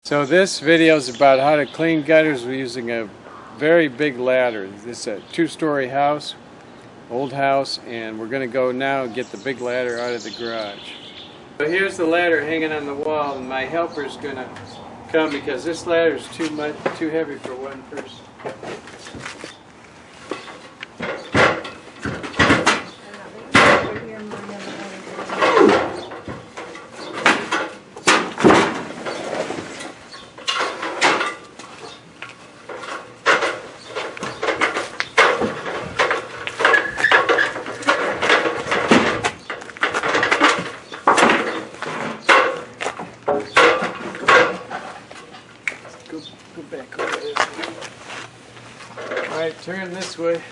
So this video is about how to clean gutters using a very big ladder. This is a two-story house, old house, and we're going to go now and get the big ladder out of the garage. So here's the ladder hanging on the wall, and my helper's going to come because this ladder is too heavy for one person. Go back over this way. Alright, turn this way.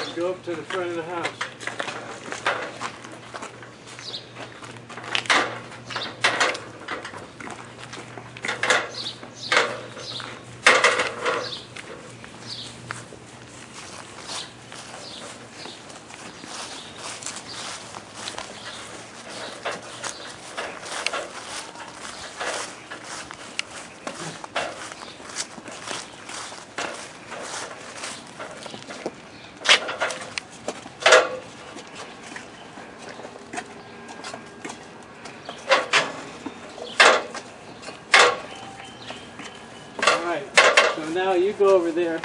And go up to the front of the house. So now you go over there.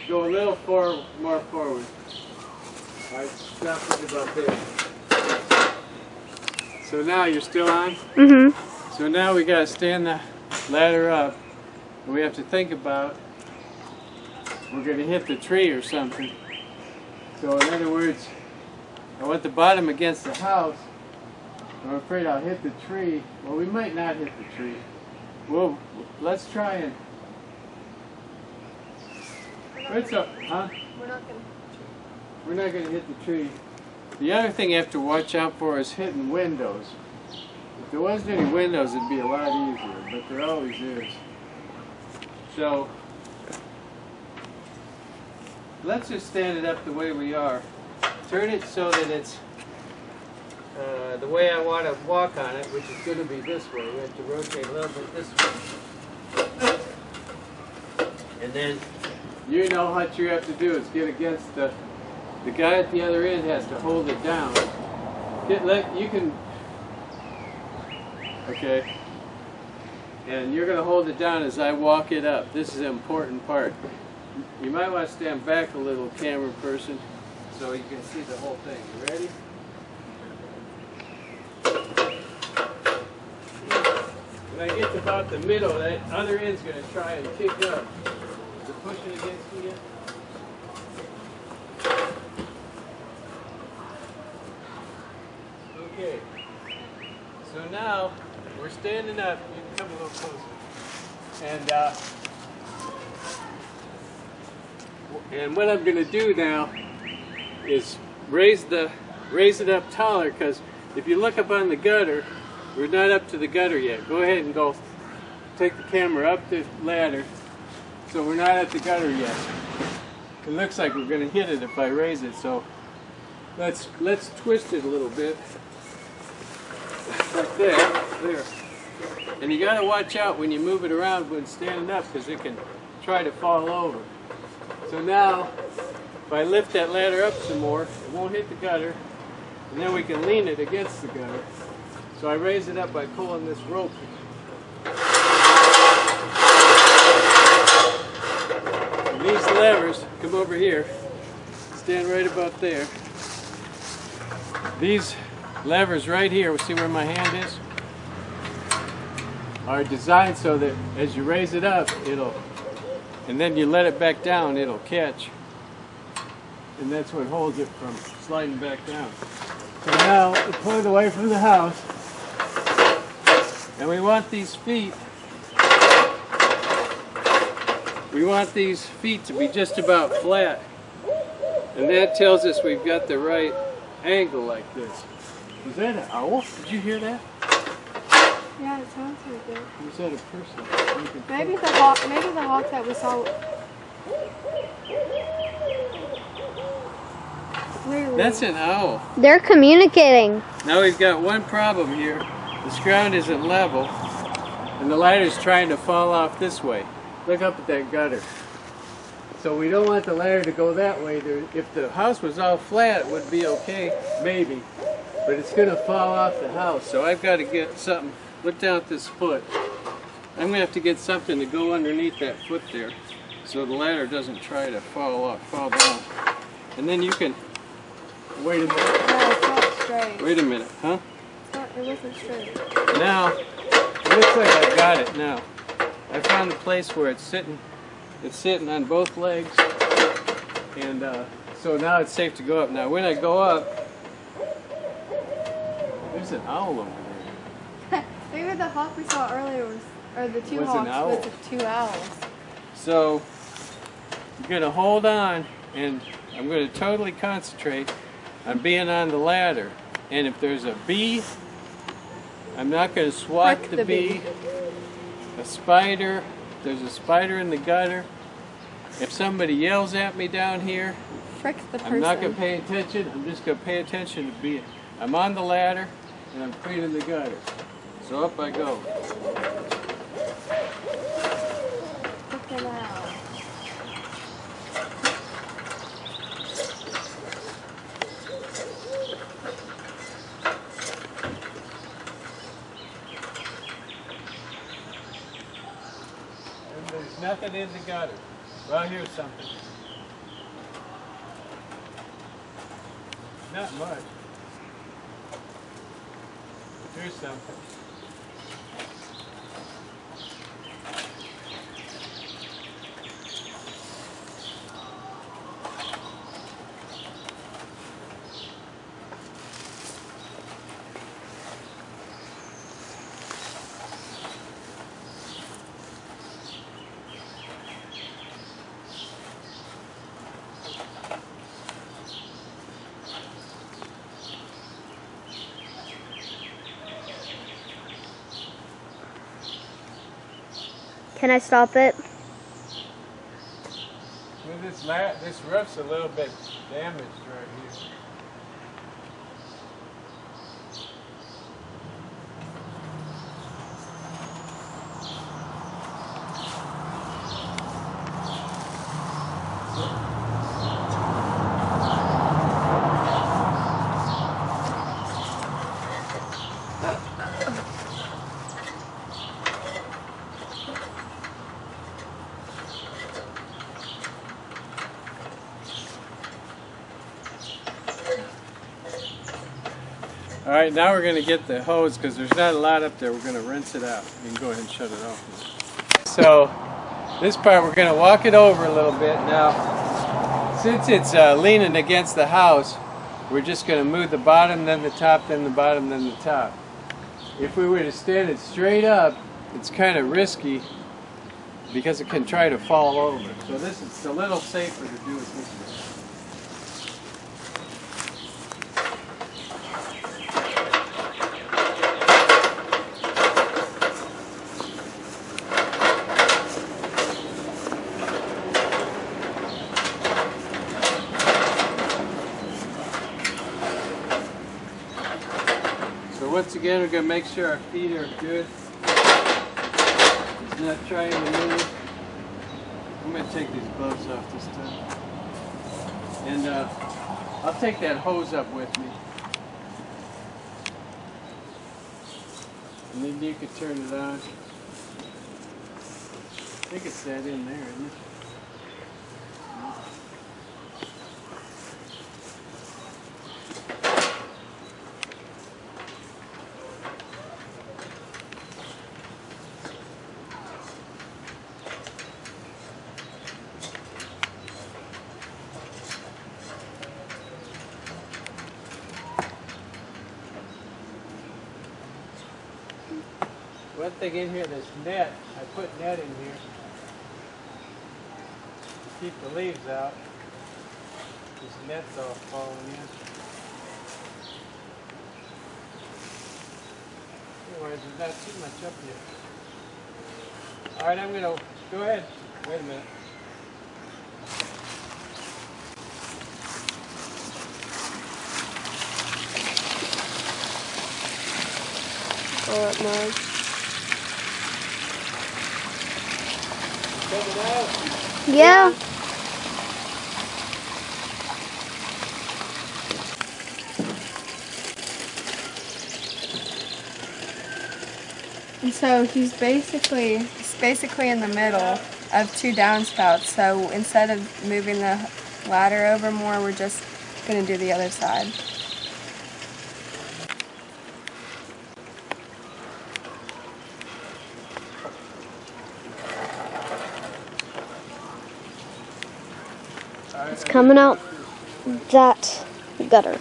Go a little more forward. Alright, stop it about there. So now you're still on? Mm-hmm. So now we gotta stand the ladder up. And we have to think about we're gonna hit the tree or something. So in other words, I want the bottom against the house. I'm afraid I'll hit the tree. Well, we might not hit the tree. Well, let's try and... What's up, huh? We're not going to hit the tree. The other thing you have to watch out for is hitting windows. If there wasn't any windows, it'd be a lot easier, but there always is. So, let's just stand it up the way we are. Turn it so that it's the way I want to walk on it, which is going to be this way. We have to rotate a little bit this way. And then you know what you have to do is get against the guy at the other end has to hold it down. You can, okay, and you're going to hold it down as I walk it up. This is an important part. You might want to stand back a little, camera person, so you can see the whole thing. You ready? When I get to about the middle, that other end's going to try and kick up. Is it pushing against me yet? Okay. So now we're standing up. You can come a little closer. And what I'm going to do now is raise it up taller, because if you look up on the gutter, we're not up to the gutter yet. Go ahead and go take the camera up the ladder, so we're not at the gutter yet. It looks like we're going to hit it if I raise it, so let's twist it a little bit like that. There. And you got to watch out when you move it around when standing up, because it can try to fall over. So now, if I lift that ladder up some more, it won't hit the gutter, and then we can lean it against the gutter. So I raise it up by pulling this rope. And these levers, come over here, stand right about there. These levers right here, see where my hand is? Are designed so that as you raise it up, and then you let it back down, it'll catch. And that's what holds it from sliding back down. So now we pull it away from the house. And we want these feet to be just about flat. And that tells us we've got the right angle like this. Was that an owl? Did you hear that? Yeah, it sounds so good. Was that a person? Maybe the hawk that we saw. Clearly. That's an owl. They're communicating. Now we've got one problem here. This ground isn't level, and the ladder's trying to fall off this way. Look up at that gutter. So we don't want the ladder to go that way. If the house was all flat, it would be okay, maybe. But it's going to fall off the house. So I've got to get something. Look down at this foot. I'm going to have to get something to go underneath that foot there, so the ladder doesn't try to fall down. And then you can. Wait a minute. No, it's not straight. Wait a minute, huh? It wasn't straight. Now, it looks like I got it now. I found the place where it's sitting. It's sitting on both legs, and so now it's safe to go up. Now, when I go up, there's an owl over there. Maybe the hawk we saw earlier was, or the two Was an hawks owl. was the two owls. So, I'm going to hold on, and I'm going to totally concentrate on being on the ladder. And if there's a bee, I'm not going to swat Frick the the bee. bee. A spider, there's a spider in the gutter. If somebody yells at me down here, Frick the person. I'm not going to pay attention. I'm just going to pay attention to being. I'm on the ladder, and I'm feet in the gutter. So up I go. Frick an owl. And there's nothing in the gutter. Well, here's something. Not much. Here's something. Can I stop it? Well, this roof's a little bit damaged right here. All right, now we're going to get the hose because there's not a lot up there. We're going to rinse it out. You can go ahead and shut it off. So this part we're going to walk it over a little bit. Now, since it's leaning against the house, we're just going to move the bottom, then the top, then the bottom, then the top. If we were to stand it straight up, it's kind of risky because it can try to fall over. So this is a little safer to do it this way. Once again, we're going to make sure our feet are good. It's not trying to move. I'm going to take these gloves off this time. And I'll take that hose up with me. And then you can turn it on. I think it's that in there, isn't it? One thing in here, this net, I put net in here to keep the leaves out. This net's all falling in. Otherwise, there's not too much up here. All right, I'm gonna go ahead. Wait a minute. Pull up more. Check it out. Yeah. And so it's basically in the middle of two downspouts. So instead of moving the ladder over more, we're just gonna do the other side. It's coming out that gutter.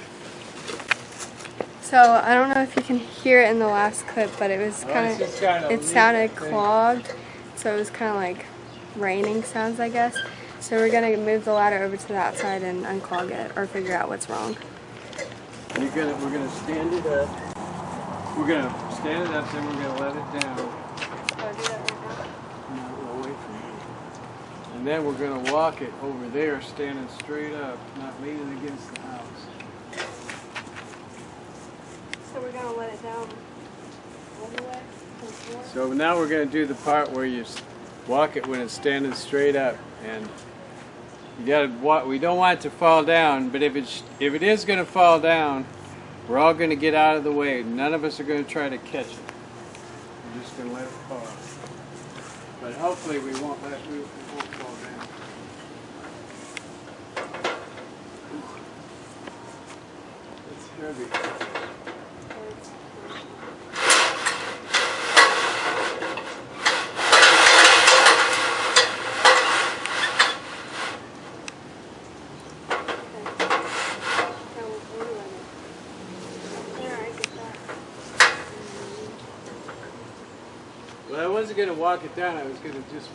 So I don't know if you can hear it in the last clip, but it was it sounded clogged. So it was kind of like raining sounds, I guess. So we're gonna move the ladder over to that side and unclog it, or figure out what's wrong. We're gonna stand it up. We're gonna stand it up, then we're gonna let it down. So I'll do that right No, away from you. And then we're gonna walk it over there, standing straight up, not leaning against the house. now. So we're gonna let it down all the way. So now we're going to do the part where you walk it when it's standing straight up, and you got to walk. We don't want it to fall down, but if it is going to fall down, we're all going to get out of the way. None of us are going to try to catch it. We're just going to let it fall. But hopefully we won't fall down. It's heavy. Well, I wasn't going to walk it down. I was going to just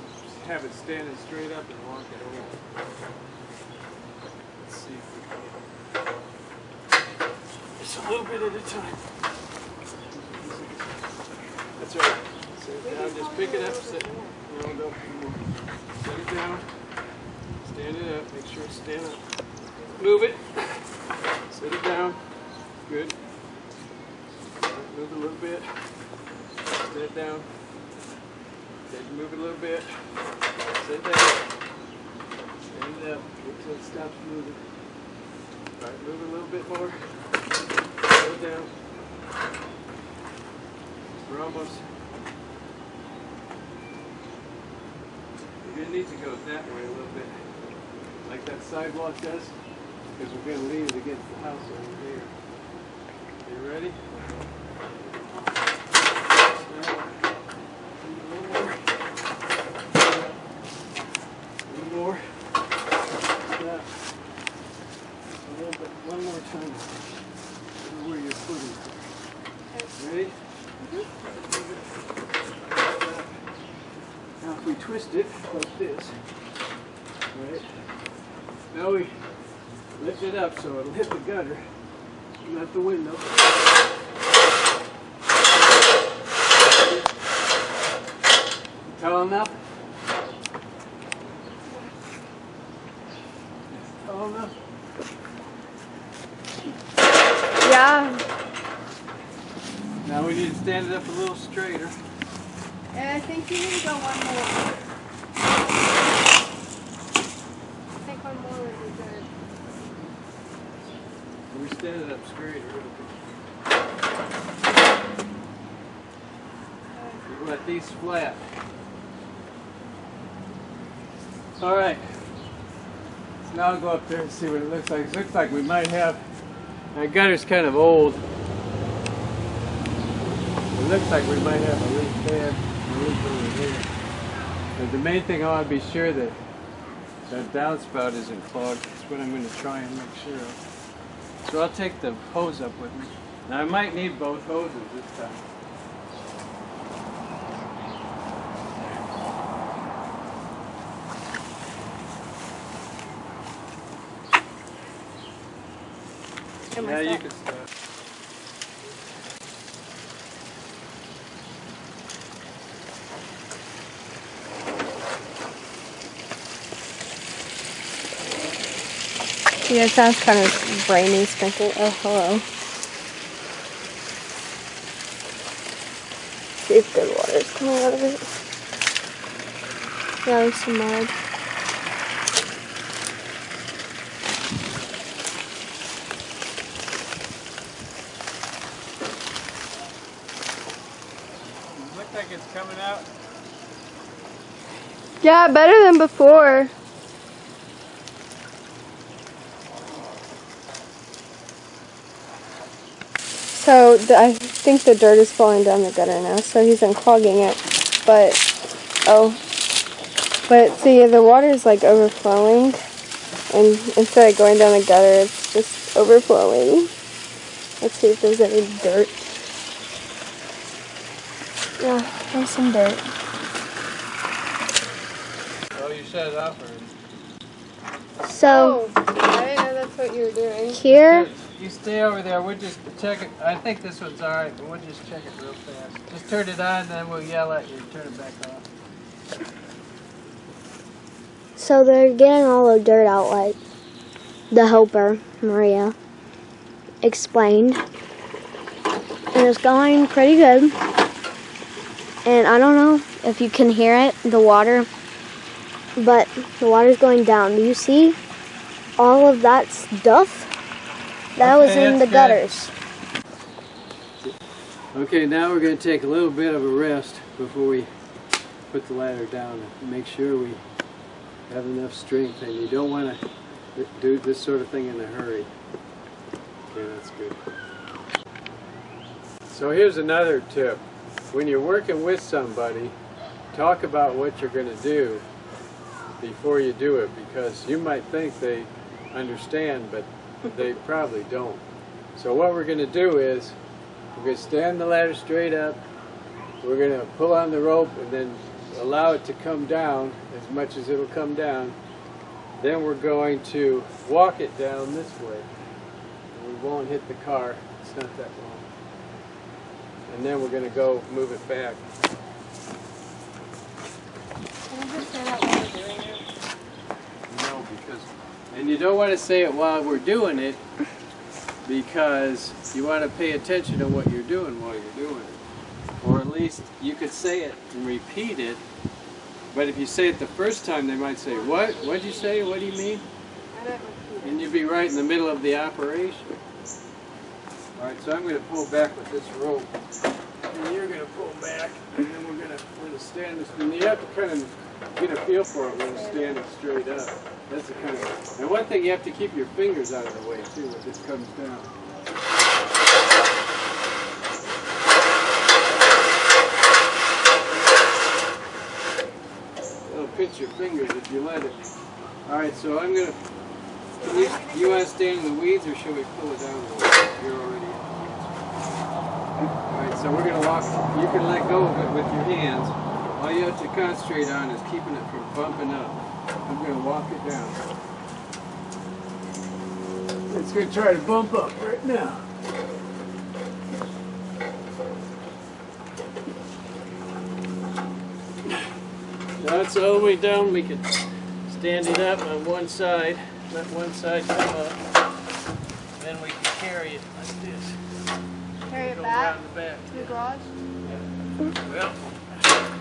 have it standing straight up and walk it over. Let's see if we can. Just a little bit at a time. That's right. Set it down. Just pick it up. Set it down. Stand it up. Make sure it's stand up. Move it. Set it down. Good. Move it a little bit. Set it down. Move it a little bit. Sit down. Stand it up. Wait till it stops moving. All right, move it a little bit more. Slow it down. We're almost. You're going to need to go that way a little bit, like that sidewalk does, because we're going to lean it against the house over there. You ready? One more time. Where your foot is. Ready? Now if we twist it like this, right? Now we lift it up so it'll hit the gutter, not the window. Tall enough? Tall enough? Yeah. Now we need to stand it up a little straighter. And I think you need to go one more. I think one more would be good. When we stand it up straighter, we'll let these flat. All right. So now I'll go up there and see what it looks like. It looks like we might have. Our gutter's kind of old. It looks like we might have a leak there, a leak over here. But the main thing I want to be sure that that downspout isn't clogged. That's what I'm going to try and make sure of. So I'll take the hose up with me. Now I might need both hoses this time. Yeah, you can start. Yeah, it sounds kind of rainy, sprinkle. Oh, hello. See if good water is coming out of it. Yeah, there's some mud. Looks like it's coming out. Yeah, better than before. So I think the dirt is falling down the gutter now, so he's unclogging it. But see, the water is like overflowing, and instead of going down the gutter, it's just overflowing. Let's see if there's any dirt. Yeah, there's some dirt. Oh, you shut it off already. So, I didn't know that's what you were doing. here, You stay over there. We'll just check it. I think this one's all right, but we'll just check it real fast. Just turn it on, then we'll yell at you. Turn it back off. so they're getting all the dirt out like the helper, Maria, explained. And it's going pretty good. And I don't know if you can hear it, the water, but the water's going down. Do you see all of that stuff? That was in the gutters. Okay, now we're going to take a little bit of a rest before we put the ladder down and make sure we have enough strength. And you don't want to do this sort of thing in a hurry. Okay, that's good. So here's another tip. When you're working with somebody, talk about what you're going to do before you do it, because you might think they understand, but they probably don't. So what we're going to do is we're going to stand the ladder straight up, we're going to pull on the rope and then allow it to come down as much as it'll come down. Then we're going to walk it down this way. We won't hit the car, it's not that long. And then we're going to go move it back. Can you just say that while we're doing it? No, because, and you don't want to say it while we're doing it, because you want to pay attention to what you're doing while you're doing it. Or at least you could say it and repeat it, but if you say it the first time, they might say, what? What'd you say? What do you mean? I didn't repeat it. And you'd be right in the middle of the operation. Alright, so I'm going to pull back with this rope, and you're going to pull back, and then we're going to stand this, and you have to kind of get a feel for it when you're standing straight up. That's the kind of, and one thing, you have to keep your fingers out of the way too when this comes down. It'll pinch your fingers if you let it. Alright, so I'm going to, you want to stay in the weeds, or should we pull it down a little bit? You're already in. Alright, so we're going to walk, you can let go of it with your hands. All you have to concentrate on is keeping it from bumping up. I'm going to walk it down. It's going to try to bump up right now. Now it's all the way down. We can stand it up on one side, let one side come up, then we can carry it like this. Carry it Go back around the back. to the garage? Yeah. Well,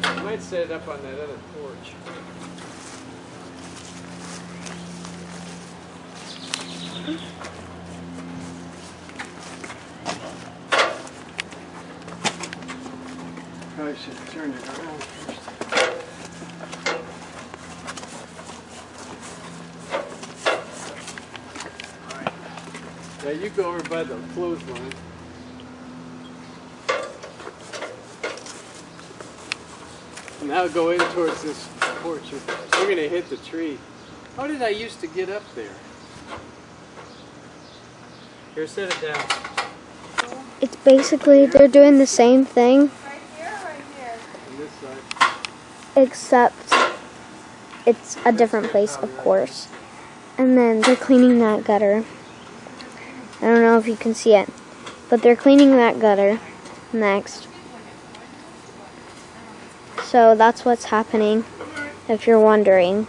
I might set it up on that other porch. Probably should have turned it around first. Alright. Now you go over by the clothesline. Now go in towards this porch. We're going to hit the tree. How did I used to get up there? Here, set it down. it's basically, they're doing the same thing, Right here or right here? On this side. except it's a different place, of course. And then they're cleaning that gutter. I don't know if you can see it, but they're cleaning that gutter next. So that's what's happening, if you're wondering.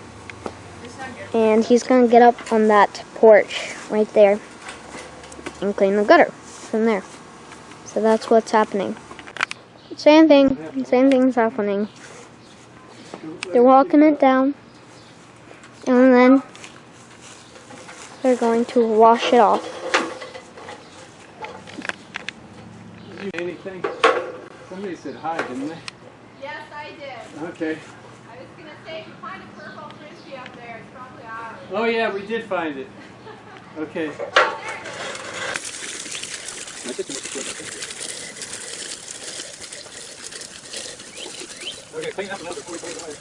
and he's going to get up on that porch right there and clean the gutter from there. So that's what's happening. Same thing's happening. They're walking it down, and then they're going to wash it off. Anything? Somebody said hi, didn't they? Yes, I did. Okay. I was going to say, if you find a purple frisbee up there, it's probably ours. Oh yeah, we did find it. Okay. Oh, there it is. Okay, clean up now before we put it away.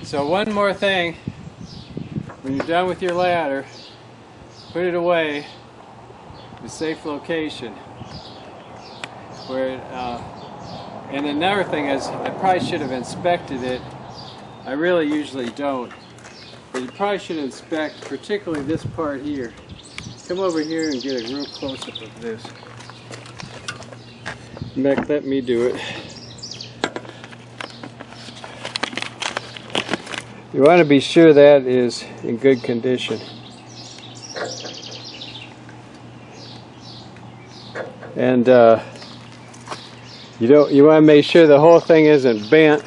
So one more thing, when you're done with your ladder, put it away in a safe location. And another thing is, I probably should have inspected it. I really usually don't. But you probably should inspect particularly this part here. Come over here and get a real close-up of this. Beck, let me do it. You want to be sure that is in good condition. And you want to make sure the whole thing isn't bent,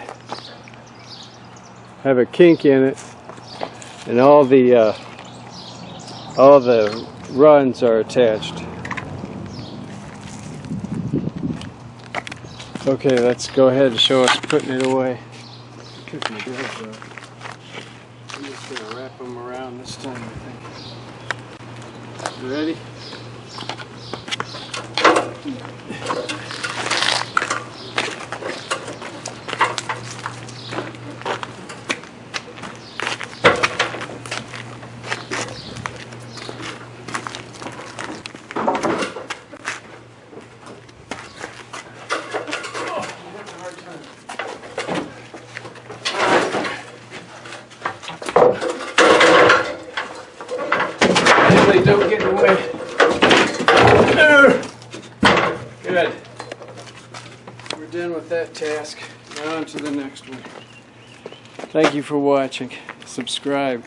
have a kink in it, and all the runs are attached. Okay, let's go ahead and show us putting it away. Took my gloves off. I'm just going to wrap them around this time, I think. You ready? Don't get in the way. Good. We're done with that task. Now on to the next one. Thank you for watching. Subscribe.